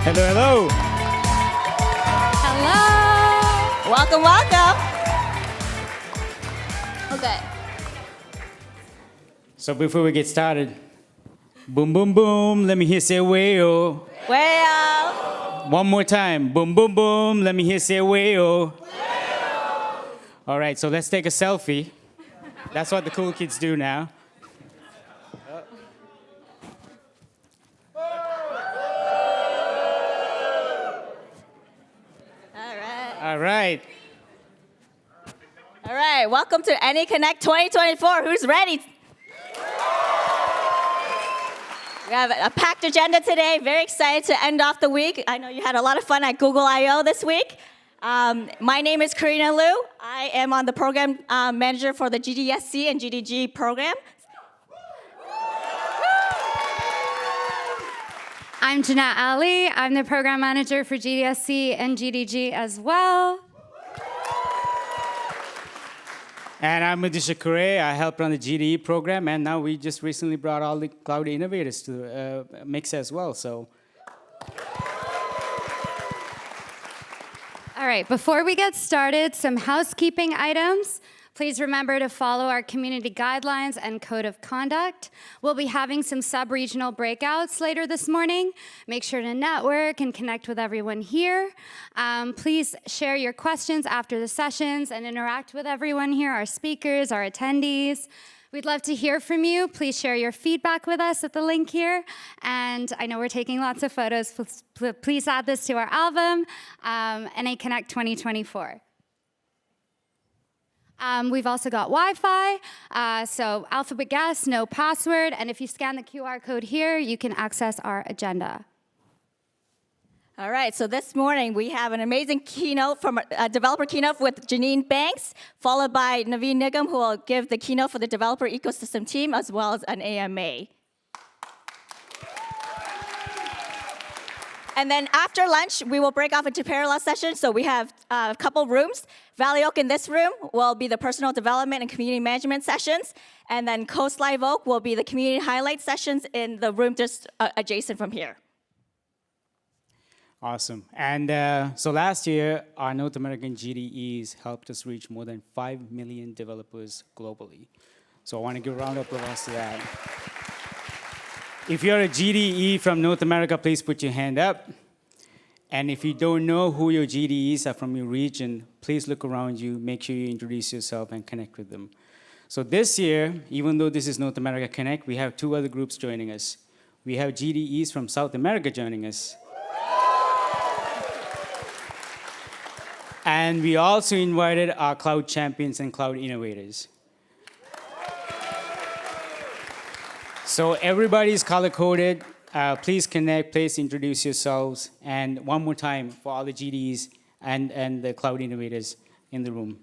Hello, hello. Hello. Welcome, welcome. Okay. So before we get started, boom, boom, boom, let me hear say way-oh. Well, One more time, boom, boom, boom, let me hear say way-oh. All right, so let's take a selfie. That's what the cool kids do now. All right. All right, welcome to AnyConnect 2024. Who's ready? We have a packed agenda today. Very excited to end off the week. I know you had a lot of fun at Google I/O this week. My name is Karina Liu. I am on the program manager for the GDSC and GDG program. I'm Jeanette Ali. I'm the program manager for GDSC and GDG as well. And I'm Adisha Kure. I help run the GDE program, and now we just recently brought all the cloud innovators to the mix as well. So, All right, before we get started, some housekeeping items. Please remember to follow our community guidelines and code of conduct. We'll be having some sub-regional breakouts later this morning. Make sure to network and connect with everyone here. Please share your questions after the sessions and interact with everyone here, our speakers, our attendees. We'd love to hear from you. Please share your feedback with us at the link here. And I know we're taking lots of photos. Please add this to our album, AnyConnect 2024. We've also got Wi-Fi, so alphabet guess, no password, and if you scan the QR code here, you can access our agenda. All right, so this morning we have an amazing keynote from a developer keynote with Jeanine Banks, followed by Naveen Nigam, who will give the keynote for the developer ecosystem team, as well as an AMA. And then after lunch, we will break off into parallel sessions. So we have a couple rooms. Valley Oak in this room will be the personal development and community management sessions. And then Coast Live Oak will be the community highlight sessions in the room just adjacent from here. awesome. And so last year, our North American GDEs helped us reach more than 5 million developers globally. So I want to give a round of applause to that. If you're a GDE from North America, please put your hand up. And if you don't know who your GDEs are from your region, please look around you, make sure you introduce yourself and connect with them. So this year, even though this is North America Connect, we have two other groups joining us. We have GDEs from South America joining us. And we also invited our cloud champions and cloud innovators. So everybody's color-coded. Please connect, please introduce yourselves. And one more time for all the GDs and the cloud innovators in the room.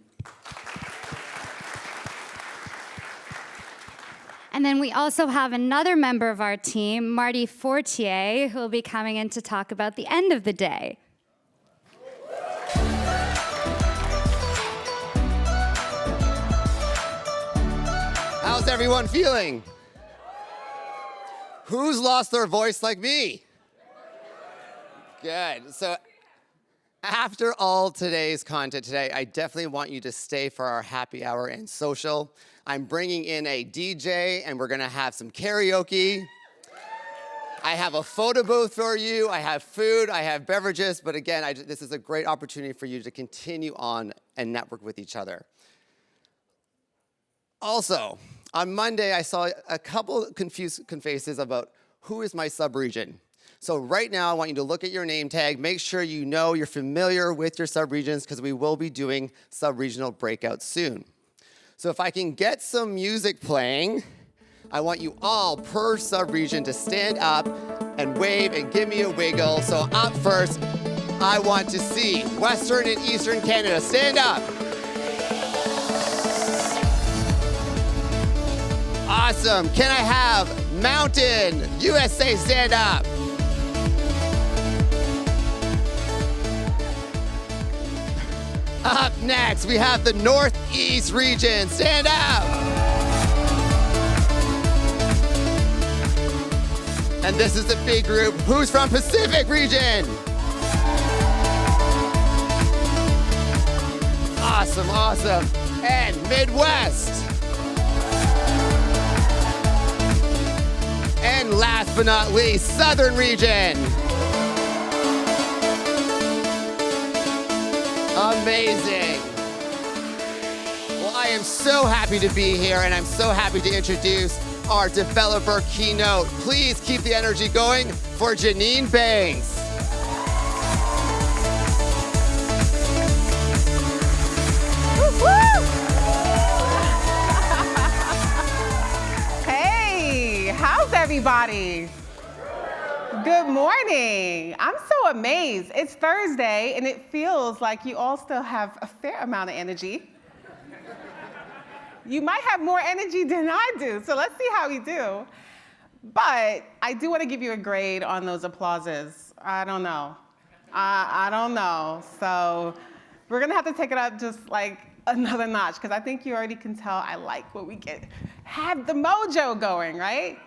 And then we also have another member of our team, Marty Fortier, who will be coming in to talk about the end of the day. How's everyone feeling? Who's lost their voice like me? Good. So after all today's content today, I definitely want you to stay for our happy hour and social. I'm bringing in a DJ, and we're going to have some karaoke. I have a photo booth for you. I have food. I have beverages. But again, this is a great opportunity for you to continue on and network with each other. Also, on Monday, I saw a couple confused faces about who is my sub-region. So right now, I want you to look at your name tag, make sure you know you're familiar with your sub-regions, because we will be doing sub-regional breakouts soon. So if I can get some music playing, I want you all per sub-region to stand up and wave and give me a wiggle. So up first, I want to see Western and Eastern Canada. Stand up. Awesome. Can I have Mountain USA stand up? Up next, we have the Northeast region. Stand up. And this is the big group. Who's from Pacific region? Awesome, awesome. And Midwest. And last but not least, Southern region. Amazing. Well, I am so happy to be here, and I'm so happy to introduce our developer keynote. Please keep the energy going for Jeanine Banks. Hey, how's everybody? Good morning. I'm so amazed. It's Thursday, and it feels like you all still have a fair amount of energy. You might have more energy than I do, so let's see how we do. But I do want to give you a grade on those applauses. I don't know. I don't know. So we're going to have to take it up just like another notch, because I think you already can tell I like when we have the mojo going, right?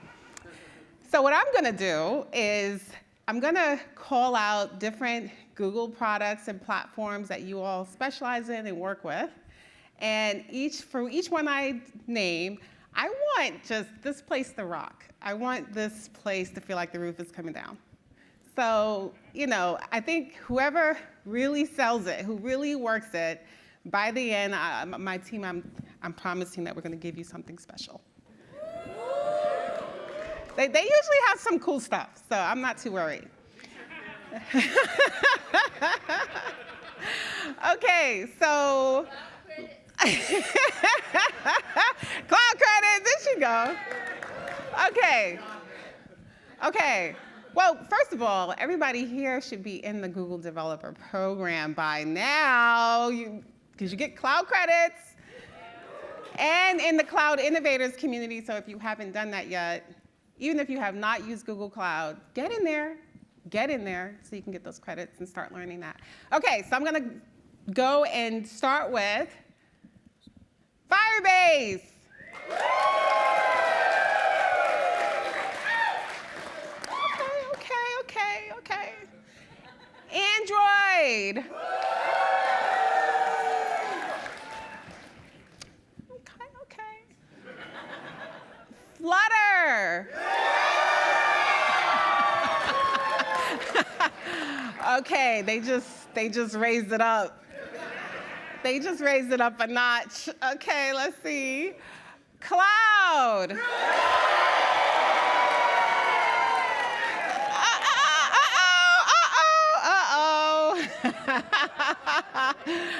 So what I'm going to do is I'm going to call out different Google products and platforms that you all specialize in and work with. And for each one I name, I want just this place to rock. I want this place to feel like the roof is coming down. So, I think whoever really sells it, who really works it, by the end, my team, I'm promising that we're going to give you something special. They usually have some cool stuff, so I'm not too worried. Okay, so. Cloud credit, there you go. Okay. Well, first of all, everybody here should be in the Google Developer Program by now, because you get cloud credits. And in the Cloud Innovators community, so if you haven't done that yet, even if you have not used Google Cloud, get in there so you can get those credits and start learning that. Okay, so I'm gonna go and start with Firebase. Okay. Android. Okay. Flutter. Okay, they just raised it up. They just raised it up a notch. Okay, let's see. Cloud.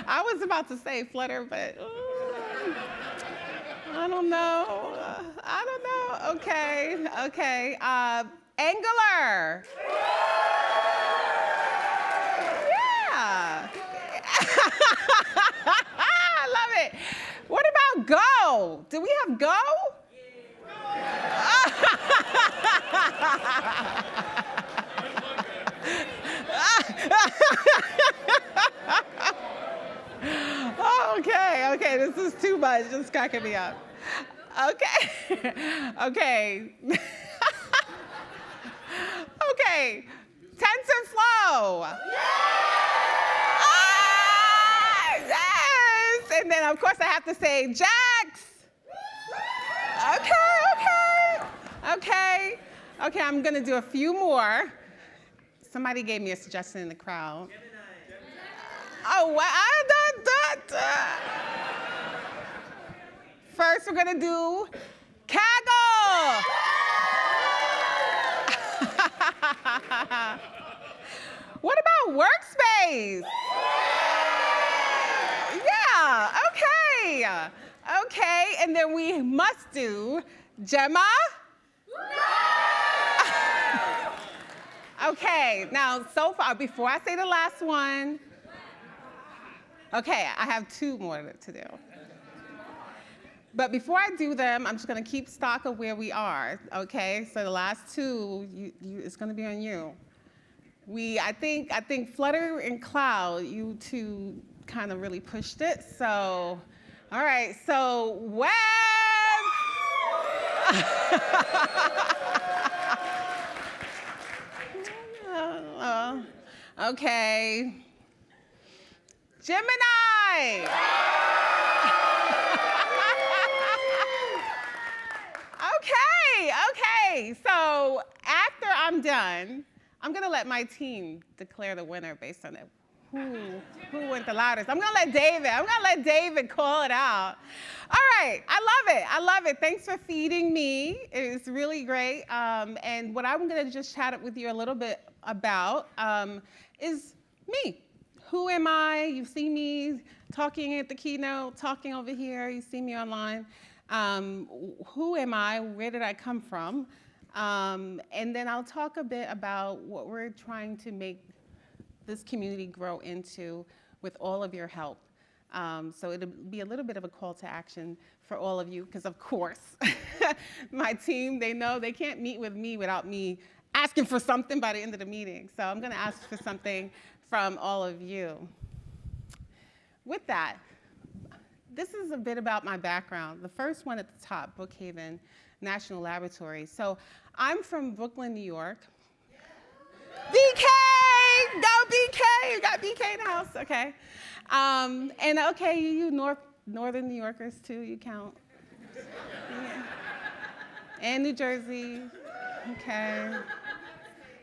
I was about to say Flutter, but I don't know. Okay. Angular. Yeah. I love it. What about Go? Do we have Go? Okay, this is too much. It's cracking me up. Okay. Okay, TensorFlow. Yes! And then, of course, I have to say Jax. Okay, I'm going to do a few more. Somebody gave me a suggestion in the crowd. Oh, wow. First, we're going to do Kaggle. What about Workspace? Yeah, okay. And then we must do Gemma. Okay, now so far, before I say the last one, okay, I have two more to do. But before I do them, I'm just going to keep stock of where we are, okay? So the last two, it's going to be on you. I think Flutter and Cloud, you two kind of really pushed it. So, all right, so web. Okay. Gemini. Okay. So after I'm done, I'm gonna let my team declare the winner based on it. Who went the loudest? I'm gonna let David call it out. All right, I love it. Thanks for feeding me. It's really great. And what I'm gonna just chat with you a little bit about is me. Who am I? You see me talking at the keynote, talking over here. You see me online. Who am I? Where did I come from? And then I'll talk a bit about what we're trying to make this community grow into with all of your help. So it'll be a little bit of a call to action for all of you, because of course, my team, they know they can't meet with me without me asking for something by the end of the meeting. So I'm gonna ask for something from all of you. With that, this is a bit about my background. The first one at the top, Brookhaven National Laboratory. So I'm from Brooklyn, New York. BK! Go BK! You got BK in the house, okay. And okay, you Northern New Yorkers too, you count. Yeah. And New Jersey, okay.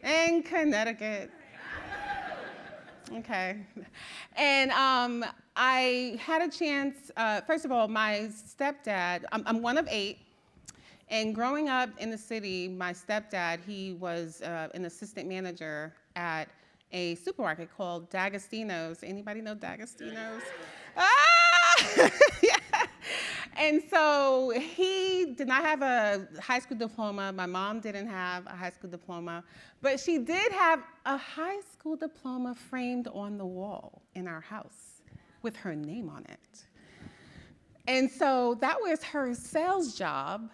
And Connecticut. Okay. And I had a chance, first of all, my stepdad, I'm one of 8. And growing up in the city, my stepdad, he was an assistant manager at a supermarket called D'Agostino's. Anybody know D'Agostino's? Ah! Yeah. And so he did not have a high school diploma. My mom didn't have a high school diploma. But she did have a high school diploma framed on the wall in our house with her name on it. And so that was her sales job,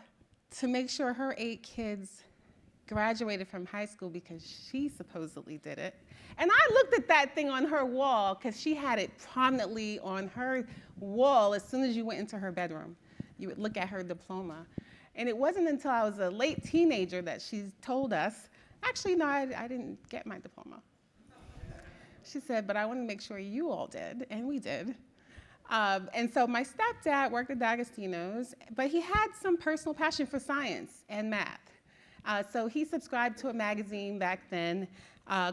to make sure her 8 kids graduated from high school, because she supposedly did it. And I looked at that thing on her wall, because she had it prominently on her wall. As soon as you went into her bedroom, you would look at her diploma. And it wasn't until I was a late teenager that she told us, actually, no, I didn't get my diploma. She said, but I want to make sure you all did, and we did. And so my stepdad worked at D'Agostino's, but he had some personal passion for science and math. So he subscribed to a magazine back then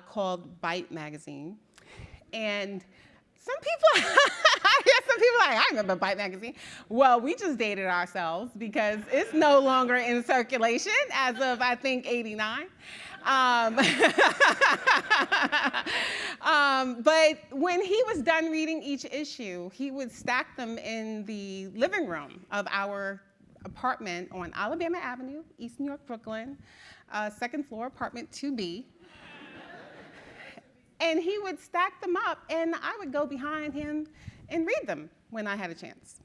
called Byte magazine. And some people, I hear some people like, I remember Byte magazine. Well, we just dated ourselves, because it's no longer in circulation as of, I think, '89. But when he was done reading each issue, he would stack them in the living room of our apartment on Alabama Avenue, East New York, Brooklyn, second floor, apartment 2B. And he would stack them up, and I would go behind him and read them when I had a chance.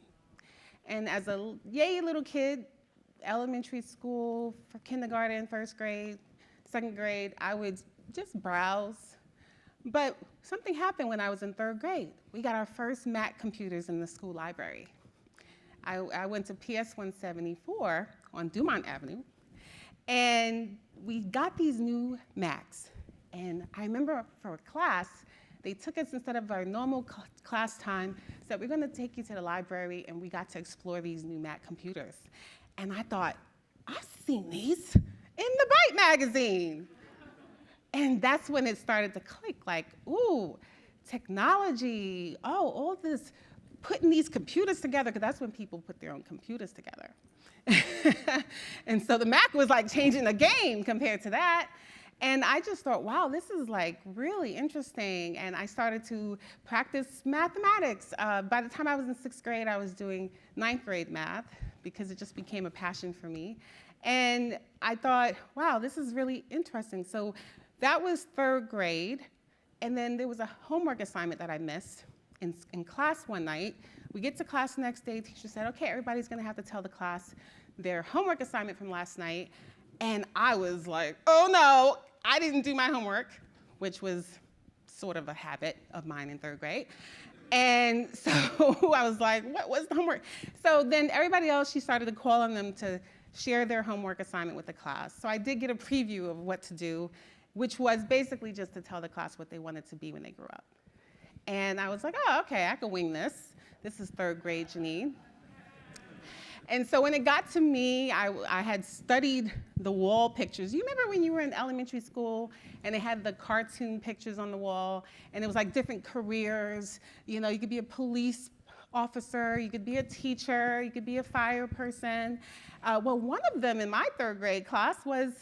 And as a yay little kid, elementary school, for kindergarten, first grade, second grade, I would just browse. But something happened when I was in 3rd grade. We got our first Mac computers in the school library. I went to PS 174 on Dumont Avenue, and we got these new Macs. And I remember for a class, they took us, instead of our normal class time, said, we're gonna take you to the library, and we got to explore these new Mac computers. And I thought, I've seen these in the Byte magazine. And that's when it started to click, like, ooh, technology, oh, all this, putting these computers together, because that's when people put their own computers together. And so the Mac was like changing the game compared to that. And I just thought, wow, this is like really interesting. And I started to practice mathematics. By the time I was in 6th grade, I was doing 9th grade math, because it just became a passion for me. And I thought, wow, this is really interesting. So that was 3rd grade. And then there was a homework assignment that I missed in class one night. We get to class the next day, teacher said, okay, everybody's gonna have to tell the class their homework assignment from last night. And I was like, oh no, I didn't do my homework, which was sort of a habit of mine in 3rd grade. And so I was like, what was the homework? So then everybody else, she started to call on them to share their homework assignment with the class. So I did get a preview of what to do. which was basically just to tell the class what they wanted to be when they grew up. And I was like, oh, okay, I can wing this. This is third grade Jeanine. And so when it got to me, I had studied the wall pictures. You remember when you were in elementary school and they had the cartoon pictures on the wall and it was like different careers? You know, you could be a police officer, you could be a teacher, you could be a fire person. Well, one of them in my third grade class was,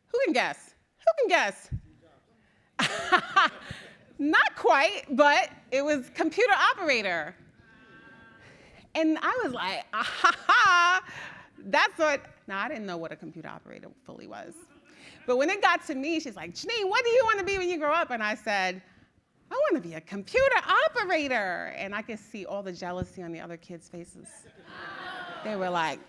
who can guess? Who can guess? Not quite, but it was computer operator. And I was like, that's what, now I didn't know what a computer operator fully was. But when it got to me, she's like, Jeanine, what do you want to be when you grow up? And I said, I want to be a computer operator. And I could see all the jealousy on the other kids' faces. They were like,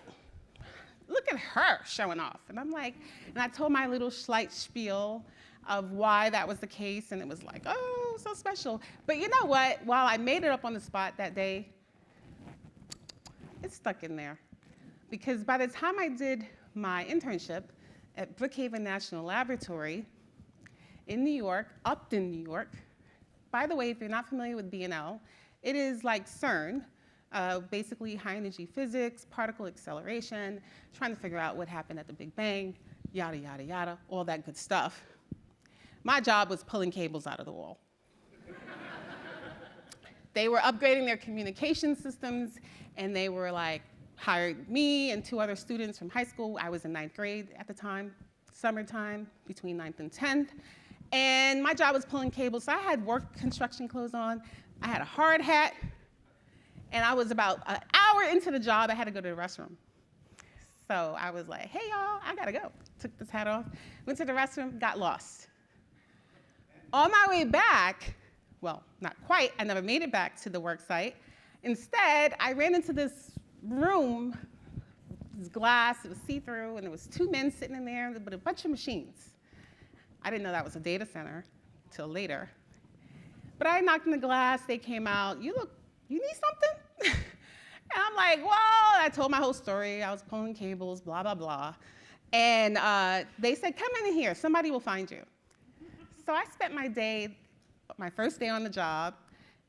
look at her showing off. And I'm like, and I told my little slight spiel of why that was the case. And it was like, oh, so special. But you know what? While I made it up on the spot that day, it stuck in there. Because by the time I did my internship at Brookhaven National Laboratory in New York, Upton, New York, by the way, if you're not familiar with BNL, it is like CERN, basically high energy physics, particle acceleration, trying to figure out what happened at the Big Bang, yada, yada, yada, all that good stuff. My job was pulling cables out of the wall. They were upgrading their communication systems, and they were like, hired me and 2 other students from high school. I was in 9th grade at the time, summertime, between 9th and 10th. And my job was pulling cables, so I had work construction clothes on. I had a hard hat, and I was about an hour into the job. I had to go to the restroom. So I was like, hey, y'all, I gotta go. Took this hat off, went to the restroom, got lost. On my way back, well, not quite, I never made it back to the work site. Instead, I ran into this room, this glass, it was see-through, and there was 2 men sitting in there with a bunch of machines. I didn't know that was a data center till later. But I knocked on the glass, they came out, you need something? And I'm like, well, I told my whole story, I was pulling cables, blah, blah, blah. And they said, come in here, somebody will find you. So I spent my first day on the job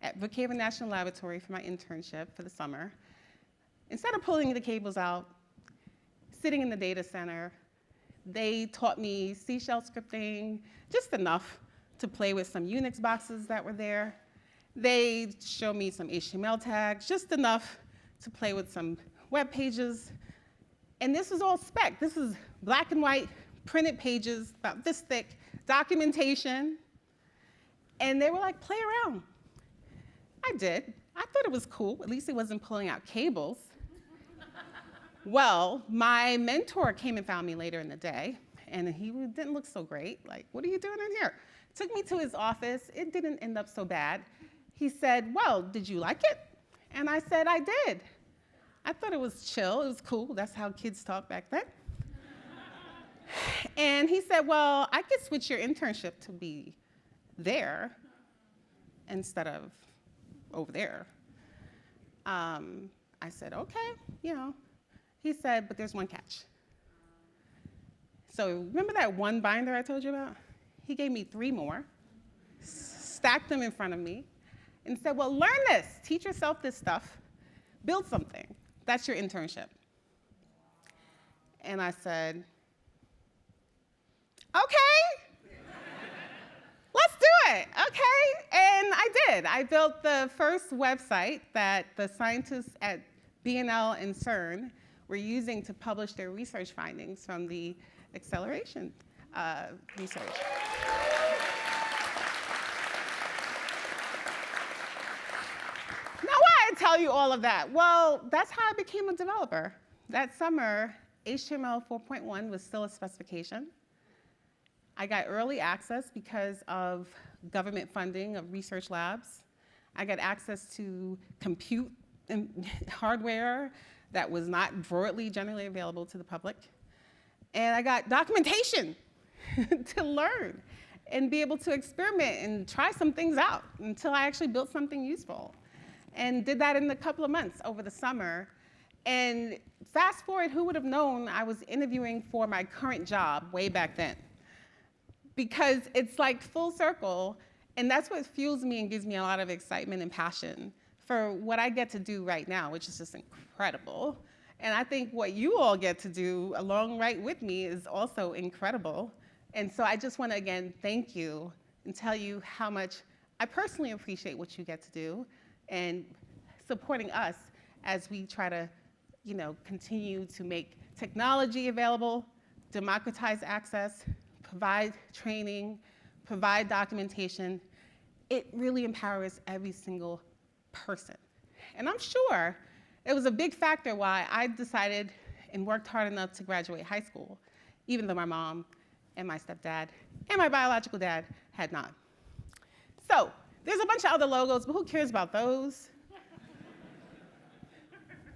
at Brookhaven National Laboratory for my internship for the summer. Instead of pulling the cables out, sitting in the data center, they taught me C# scripting, just enough to play with some Unix boxes that were there. They showed me some HTML tags, just enough to play with some web pages. And this was all spec. This is black and white, printed pages, about this thick, documentation. And they were like, play around. I did. I thought it was cool. At least it wasn't pulling out cables. Well, my mentor came and found me later in the day, and he didn't look so great. Like, what are you doing in here? Took me to his office. It didn't end up so bad. He said, well, did you like it? And I said, I did. I thought it was chill. It was cool. That's how kids talk back then. And he said, well, I could switch your internship to be there instead of over there. I said, okay, you know. He said, but there's one catch. So remember that one binder I told you about? He gave me 3 more, stacked them in front of me, and said, well, learn this. Teach yourself this stuff. Build something. That's your internship. And I said, okay. Let's do it, okay? And I did. I built the first website that the scientists at BNL and CERN were using to publish their research findings from the acceleration research. Now, why I tell you all of that? Well, that's how I became a developer. That summer, HTML 4.1 was still a specification. I got early access because of government funding of research labs. I got access to compute and hardware that was not broadly generally available to the public. And I got documentation to learn and be able to experiment and try some things out until I actually built something useful. And did that in a couple of months over the summer. And fast forward, who would have known I was interviewing for my current job way back then? because it's like full circle, and that's what fuels me and gives me a lot of excitement and passion for what I get to do right now, which is just incredible. And I think what you all get to do along right with me is also incredible. And so I just want to, again, thank you and tell you how much I personally appreciate what you get to do and supporting us as we try to, continue to make technology available, democratize access, provide training, provide documentation. It really empowers every single person. And I'm sure it was a big factor why I decided and worked hard enough to graduate high school, even though my mom and my stepdad and my biological dad had not. So there's a bunch of other logos, but who cares about those?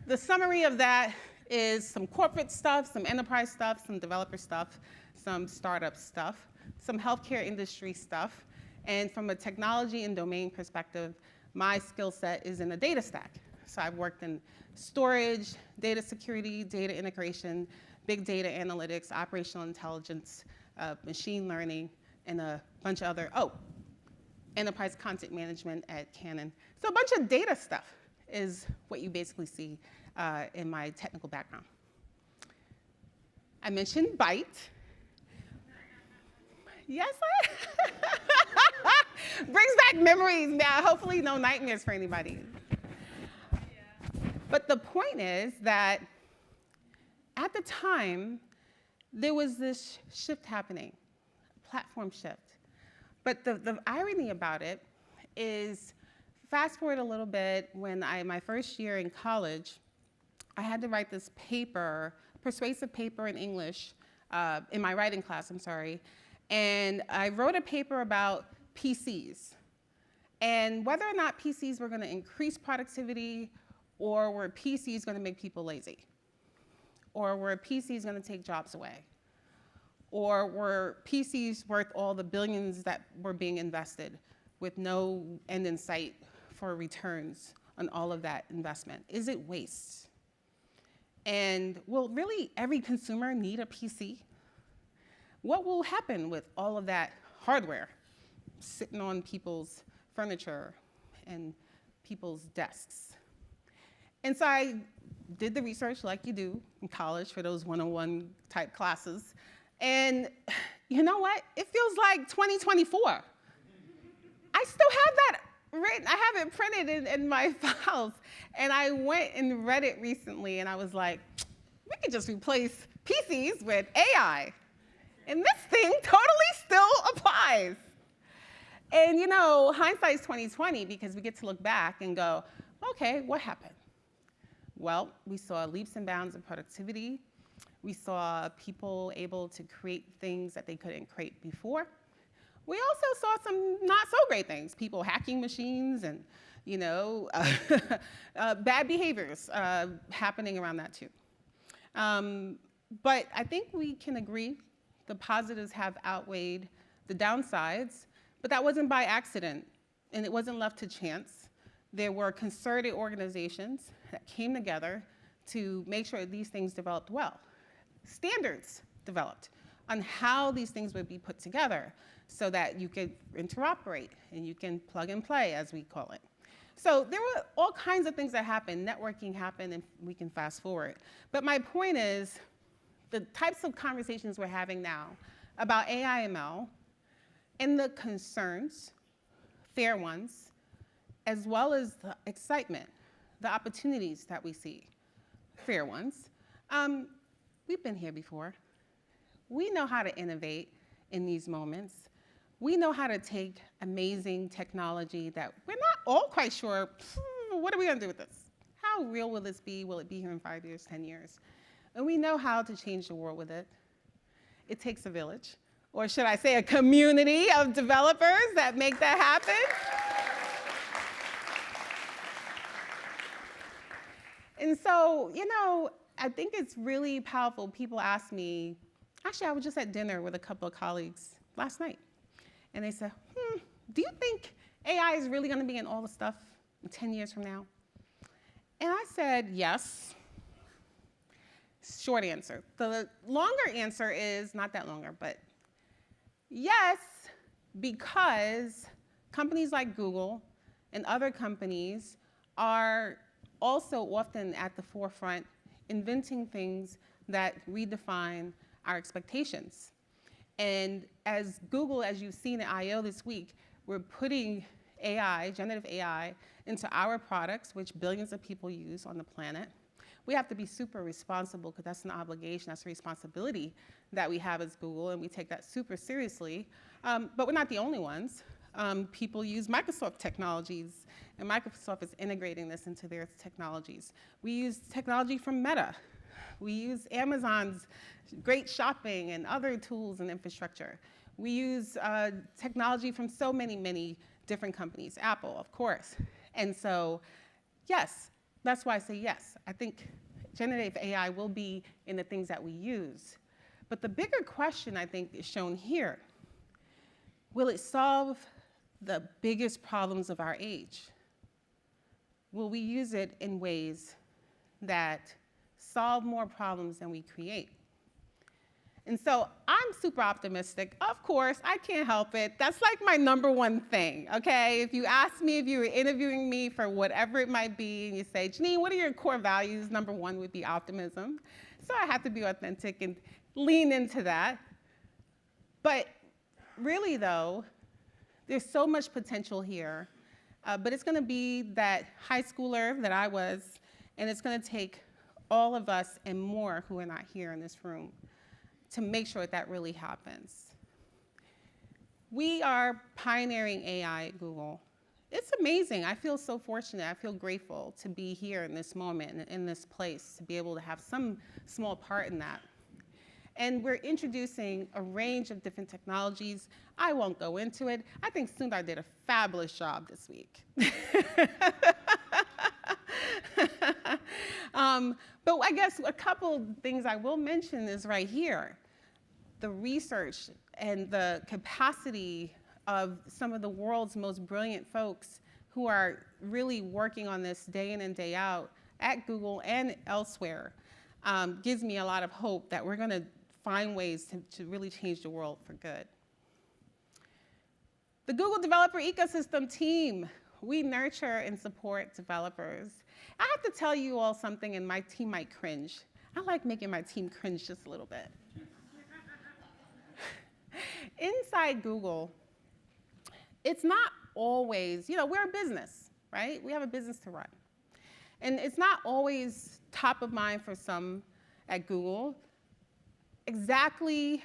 The summary of that is some corporate stuff, some enterprise stuff, some developer stuff, some startup stuff, some healthcare industry stuff, and from a technology and domain perspective, my skill set is in the data stack. So I've worked in storage, data security, data integration, big data analytics, operational intelligence, machine learning, and a bunch of other, enterprise content management at Canon. So a bunch of data stuff is what you basically see in my technical background. I mentioned Byte. Yes, brings back memories now. Hopefully no nightmares for anybody. But the point is that at the time, there was this shift happening, a platform shift. But the irony about it is, fast forward a little bit, when my first year in college, I had to write this paper, persuasive paper in English, in my writing class, I'm sorry. And I wrote a paper about PCs and whether or not PCs were going to increase productivity, or were PCs going to make people lazy, or were PCs going to take jobs away, or were PCs worth all the billions that were being invested with no end in sight for returns on all of that investment? Is it waste? And will really every consumer need a PC? What will happen with all of that hardware sitting on people's furniture and people's desks? And so I did the research like you do in college for those 101 type classes. And you know what? It feels like 2024. I still have that written. I have it printed in my files. And I went and read it recently, and I was like, we could just replace PCs with AI. And this thing totally still applies. And hindsight's 2020, because we get to look back and go, okay, what happened? Well, we saw leaps and bounds in productivity. We saw people able to create things that they couldn't create before. We also saw some not so great things, people hacking machines and bad behaviors happening around that too. But I think we can agree the positives have outweighed the downsides, but that wasn't by accident, and it wasn't left to chance. There were concerted organizations that came together to make sure these things developed well. Standards developed on how these things would be put together so that you could interoperate and you can plug and play, as we call it. So there were all kinds of things that happened. Networking happened, and we can fast forward. But my point is, the types of conversations we're having now about AI ML and the concerns, fair ones, as well as the excitement, the opportunities that we see, fair ones, we've been here before. We know how to innovate in these moments. We know how to take amazing technology that we're not all quite sure, what are we going to do with this? How real will this be? Will it be here in 5 years, 10 years? And we know how to change the world with it. It takes a village, or should I say a community of developers that make that happen. And so, I think it's really powerful. People ask me, actually, I was just at dinner with a couple of colleagues last night. And they said, do you think AI is really going to be in all the stuff 10 years from now? And I said, yes. Short answer. The longer answer is, not that longer, but Yes, because companies like Google and other companies are also often at the forefront, inventing things that redefine our expectations. And as Google, as you've seen at I/O this week, we're putting AI, generative AI, into our products, which billions of people use on the planet. We have to be super responsible because that's an obligation, that's a responsibility that we have as Google, and we take that super seriously. But we're not the only ones. People use Microsoft technologies, and Microsoft is integrating this into their technologies. We use technology from Meta. We use Amazon's great shopping and other tools and infrastructure. We use technology from so many, many different companies, Apple, of course. And so, yes, that's why I say yes. I think generative AI will be in the things that we use. But the bigger question, I think, is shown here. Will it solve the biggest problems of our age? Will we use it in ways that solve more problems than we create? And so I'm super optimistic. Of course, I can't help it. That's like my number one thing, okay? If you ask me, if you were interviewing me for whatever it might be, and you say, Jeanine, what are your core values? Number one would be optimism. So I have to be authentic and lean into that. But really, though, there's so much potential here. But it's going to be that high schooler that I was, and it's going to take all of us and more who are not here in this room to make sure that really happens. We are pioneering AI at Google. It's amazing. I feel so fortunate. I feel grateful to be here in this moment and in this place, to be able to have some small part in that. And we're introducing a range of different technologies. I won't go into it. I think Sundar did a fabulous job this week. But I guess a couple things I will mention is right here. The research and the capacity of some of the world's most brilliant folks who are really working on this day in and day out at Google and elsewhere gives me a lot of hope that we're going to find ways to really change the world for good. The Google Developer Ecosystem team, we nurture and support developers. I have to tell you all something, and my team might cringe. I like making my team cringe just a little bit. Inside Google, it's not always, we're a business, right? We have a business to run. And it's not always top of mind for some at Google exactly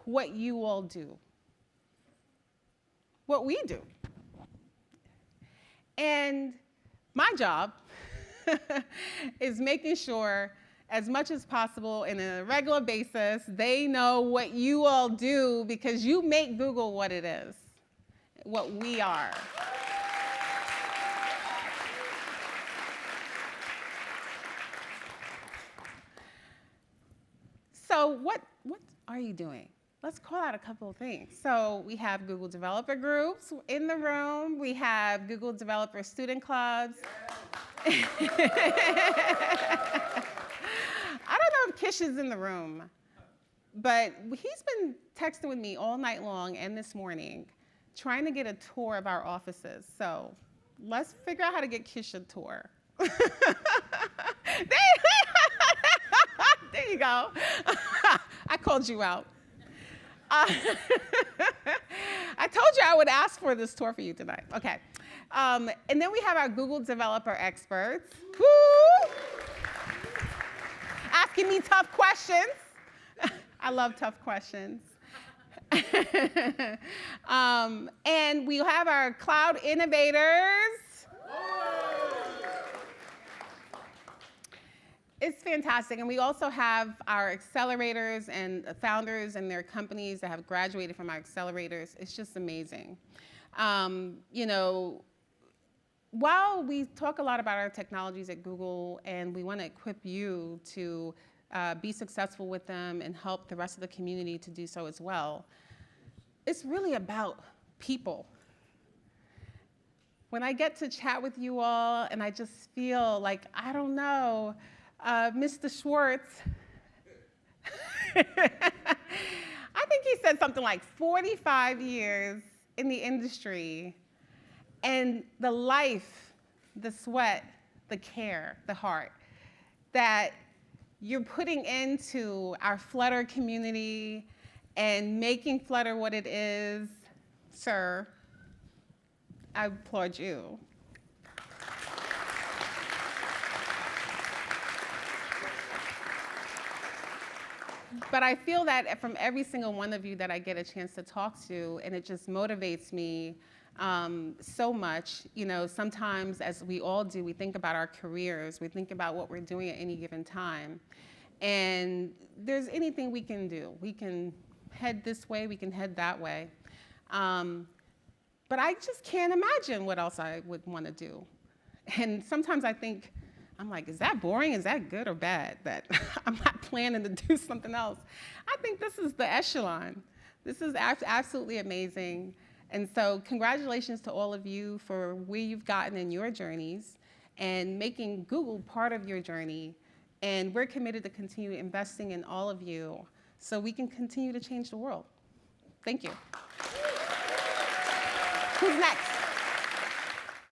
what you all do, what we do. And my job is making sure, as much as possible and on a regular basis, they know what you all do, because you make Google what it is, what we are. So what are you doing? Let's call out a couple of things. So we have Google Developer Groups in the room. We have Google Developer Student Clubs. I don't know if Kish is in the room, but he's been texting with me all night long and this morning, trying to get a tour of our offices. So let's figure out how to get Kish a tour. There you go. I called you out. I told you I would ask for this tour for you tonight. Okay. And then we have our Google Developer Experts. Woo! Asking me tough questions. I love tough questions. And we have our Cloud Innovators. It's fantastic. And we also have our accelerators and founders and their companies that have graduated from our accelerators. It's just amazing. While we talk a lot about our technologies at Google and we want to equip you to be successful with them and help the rest of the community to do so as well, it's really about people. When I get to chat with you all and I just feel like, I don't know, Mr. Schwartz, I think he said something something like 45 years in the industry, and the life, the sweat, the care, the heart that you're putting into our Flutter community and making Flutter what it is, sir, I applaud you. But I feel that from every single one of you that I get a chance to talk to, and it just motivates me so much. You know, sometimes, as we all do, we think about our careers, we think about what we're doing at any given time. And there's anything we can do. We can head this way, we can head that way. But I just can't imagine what else I would want to do. And sometimes I think, I'm like, is that boring? Is that good or bad that I'm not planning to do something else? I think this is the echelon. This is absolutely amazing. And so congratulations to all of you for where you've gotten in your journeys and making Google part of your journey. And we're committed to continue investing in all of you so we can continue to change the world. Thank you. Who's next?